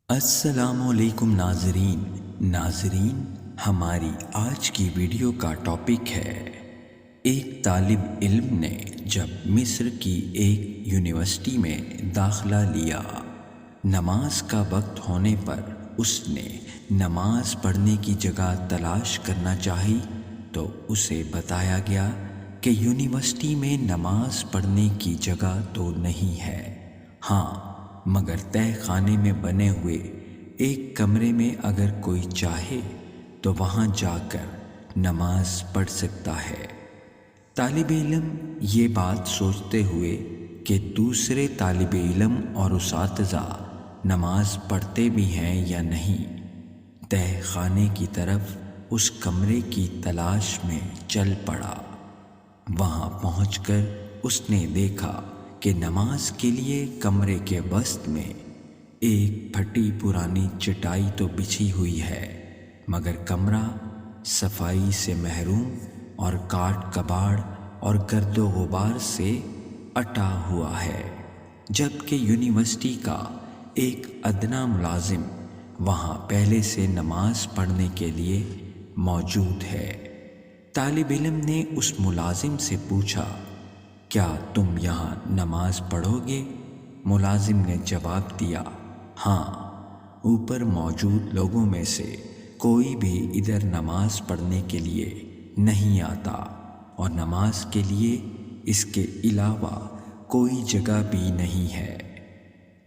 السلام علیکم ناظرین ہماری آج کی ویڈیو کا ٹاپک ہے ایک طالب علم نے جب مصر کی ایک یونیورسٹی میں داخلہ لیا، نماز کا وقت ہونے پر اس نے نماز پڑھنے کی جگہ تلاش کرنا چاہی تو اسے بتایا گیا کہ یونیورسٹی میں نماز پڑھنے کی جگہ تو نہیں ہے، ہاں مگر تہہ خانے میں بنے ہوئے ایک کمرے میں اگر کوئی چاہے تو وہاں جا کر نماز پڑھ سکتا ہے۔ طالب علم یہ بات سوچتے ہوئے کہ دوسرے طالب علم اور اساتذہ نماز پڑھتے بھی ہیں یا نہیں، تہہ خانے کی طرف اس کمرے کی تلاش میں چل پڑا۔ وہاں پہنچ کر اس نے دیکھا کہ نماز کے لیے کمرے کے وسط میں ایک پھٹی پرانی چٹائی تو بچھی ہوئی ہے، مگر کمرہ صفائی سے محروم اور کاٹ کباڑ اور گرد و غبار سے اٹا ہوا ہے، جبکہ یونیورسٹی کا ایک ادنیٰ ملازم وہاں پہلے سے نماز پڑھنے کے لیے موجود ہے۔ طالب علم نے اس ملازم سے پوچھا، کیا تم یہاں نماز پڑھو گے؟ ملازم نے جواب دیا، ہاں، اوپر موجود لوگوں میں سے کوئی بھی ادھر نماز پڑھنے کے لیے نہیں آتا اور نماز کے لیے اس کے علاوہ کوئی جگہ بھی نہیں ہے۔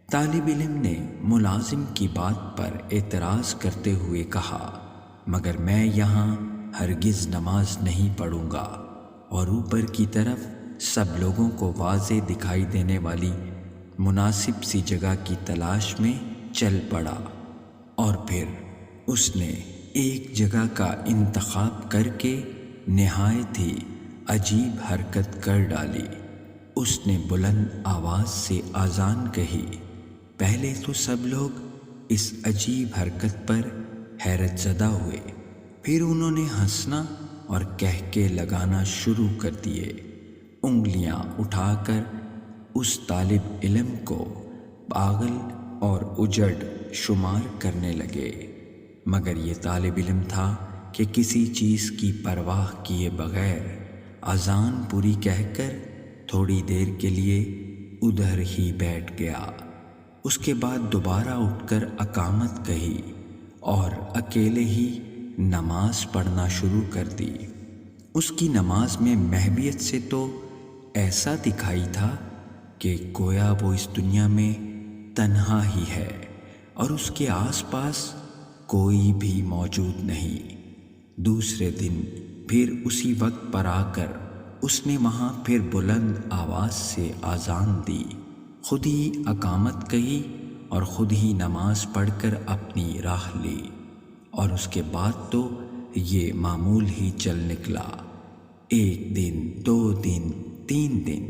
طالب علم نے ملازم کی بات پر اعتراض کرتے ہوئے کہا، مگر میں یہاں ہرگز نماز نہیں پڑھوں گا، اور اوپر کی طرف سب لوگوں کو واضح دکھائی دینے والی مناسب سی جگہ کی تلاش میں چل پڑا، اور پھر اس نے ایک جگہ کا انتخاب کر کے نہایت ہی عجیب حرکت کر ڈالی۔ اس نے بلند آواز سے اذان کہی۔ پہلے تو سب لوگ اس عجیب حرکت پر حیرت زدہ ہوئے، پھر انہوں نے ہنسنا اور کہکے لگانا شروع کر دیے، انگلیاں اٹھا کر اس طالب علم کو پاگل اور اجڑ شمار کرنے لگے، مگر یہ طالب علم تھا کہ کسی چیز کی پرواہ کیے بغیر اذان پوری کہہ کر تھوڑی دیر کے لیے ادھر ہی بیٹھ گیا۔ اس کے بعد دوبارہ اٹھ کر اقامت کہی اور اکیلے ہی نماز پڑھنا شروع کر دی۔ اس کی نماز میں محبیت سے تو ایسا دکھائی تھا کہ گویا وہ اس دنیا میں تنہا ہی ہے اور اس کے آس پاس کوئی بھی موجود نہیں۔ دوسرے دن پھر اسی وقت پر آ کر اس نے وہاں پھر بلند آواز سے اذان دی، خود ہی اقامت کہی اور خود ہی نماز پڑھ کر اپنی راہ لی، اور اس کے بعد تو یہ معمول ہی چل نکلا۔ ایک دن، 2 دن، 3 دن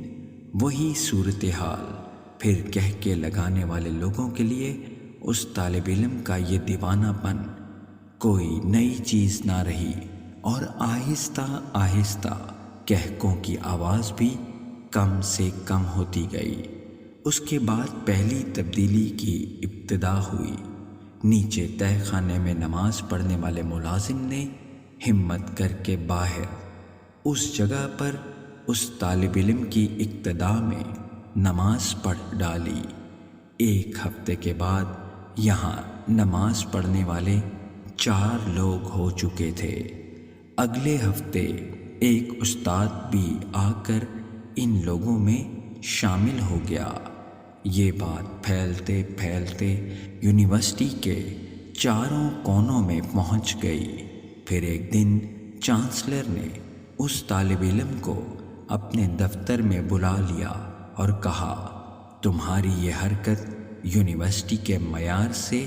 وہی صورتحال، پھر کہہ کے لگانے والے لوگوں کے لیے اس طالب علم کا یہ دیوانہ پن کوئی نئی چیز نہ رہی، اور آہستہ آہستہ کہکوں کی آواز بھی کم سے کم ہوتی گئی۔ اس کے بعد پہلی تبدیلی کی ابتدا ہوئی۔ نیچے تہہ خانے میں نماز پڑھنے والے ملازم نے ہمت کر کے باہر اس جگہ پر اس طالب علم کی اقتداء میں نماز پڑھ ڈالی۔ ایک ہفتے کے بعد یہاں نماز پڑھنے والے 4 لوگ ہو چکے تھے۔ اگلے ہفتے ایک استاد بھی آ کر ان لوگوں میں شامل ہو گیا۔ یہ بات پھیلتے پھیلتے یونیورسٹی کے چاروں کونوں میں پہنچ گئی۔ پھر ایک دن چانسلر نے اس طالب علم کو اپنے دفتر میں بلا لیا اور کہا، تمہاری یہ حرکت یونیورسٹی کے معیار سے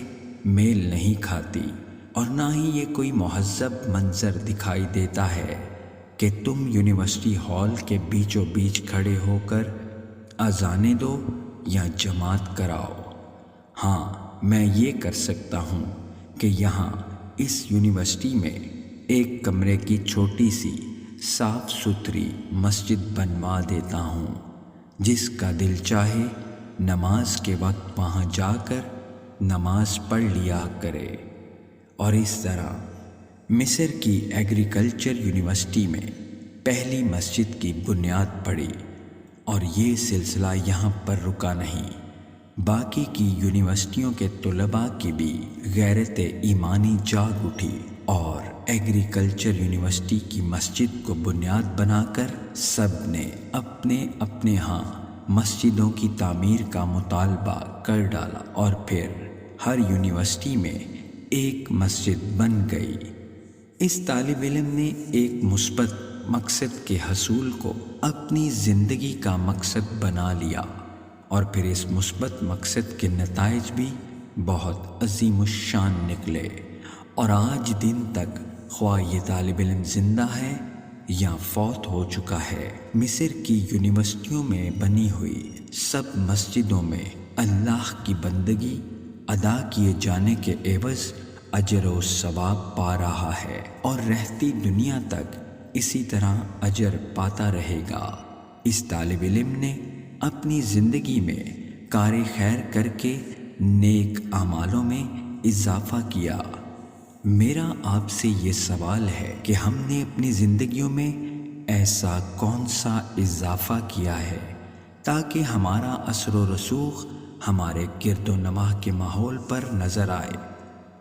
میل نہیں کھاتی، اور نہ ہی یہ کوئی مہذب منظر دکھائی دیتا ہے کہ تم یونیورسٹی ہال کے بیچوں بیچ کھڑے ہو کر اذانیں دو یا جماعت کراؤ۔ ہاں، میں یہ کر سکتا ہوں کہ یہاں اس یونیورسٹی میں ایک کمرے کی چھوٹی سی صاف ستھری مسجد بنوا دیتا ہوں، جس کا دل چاہے نماز کے وقت وہاں جا کر نماز پڑھ لیا کرے۔ اور اس طرح مصر کی ایگریکلچر یونیورسٹی میں پہلی مسجد کی بنیاد پڑی، اور یہ سلسلہ یہاں پر رکا نہیں، باقی کی یونیورسٹیوں کے طلباء کی بھی غیرت ایمانی جاگ اٹھی اور ایگریکلچر یونیورسٹی کی مسجد کو بنیاد بنا کر سب نے اپنے اپنے ہاں مسجدوں کی تعمیر کا مطالبہ کر ڈالا، اور پھر ہر یونیورسٹی میں ایک مسجد بن گئی۔ اس طالب علم نے ایک مثبت مقصد کے حصول کو اپنی زندگی کا مقصد بنا لیا، اور پھر اس مثبت مقصد کے نتائج بھی بہت عظیم الشان نکلے، اور آج دن تک خواہ یہ طالب علم زندہ ہے یا فوت ہو چکا ہے، مصر کی یونیورسٹیوں میں بنی ہوئی سب مسجدوں میں اللہ کی بندگی ادا کیے جانے کے عوض اجر و ثواب پا رہا ہے، اور رہتی دنیا تک اسی طرح اجر پاتا رہے گا۔ اس طالب علم نے اپنی زندگی میں کار خیر کر کے نیک اعمالوں میں اضافہ کیا۔ میرا آپ سے یہ سوال ہے کہ ہم نے اپنی زندگیوں میں ایسا کون سا اضافہ کیا ہے تاکہ ہمارا اثر و رسوخ ہمارے گرد و نواح کے ماحول پر نظر آئے۔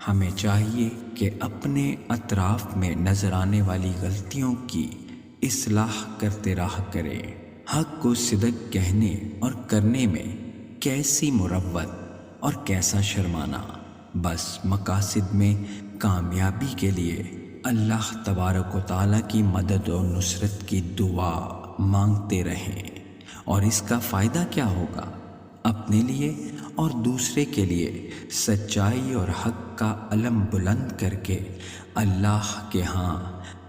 ہمیں چاہیے کہ اپنے اطراف میں نظر آنے والی غلطیوں کی اصلاح کرتے رہا کریں۔ حق کو صدق کہنے اور کرنے میں کیسی مروت اور کیسا شرمانا، بس مقاصد میں کامیابی کے لیے اللہ تبارک و تعالیٰ کی مدد اور نصرت کی دعا مانگتے رہیں۔ اور اس کا فائدہ کیا ہوگا؟ اپنے لیے اور دوسرے کے لیے سچائی اور حق کا علم بلند کر کے اللہ کے ہاں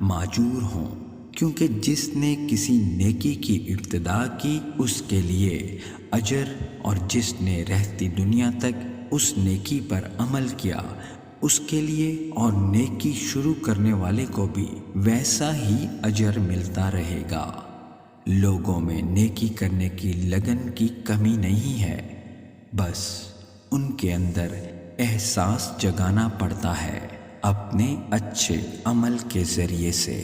ماجور ہوں، کیونکہ جس نے کسی نیکی کی ابتدا کی اس کے لیے اجر، اور جس نے رہتی دنیا تک اس نیکی پر عمل کیا اس کے لیے اور نیکی شروع کرنے والے کو بھی ویسا ہی اجر ملتا رہے گا۔ لوگوں میں نیکی کرنے کی لگن کی کمی نہیں ہے، بس ان کے اندر احساس جگانا پڑتا ہے اپنے اچھے عمل کے ذریعے سے۔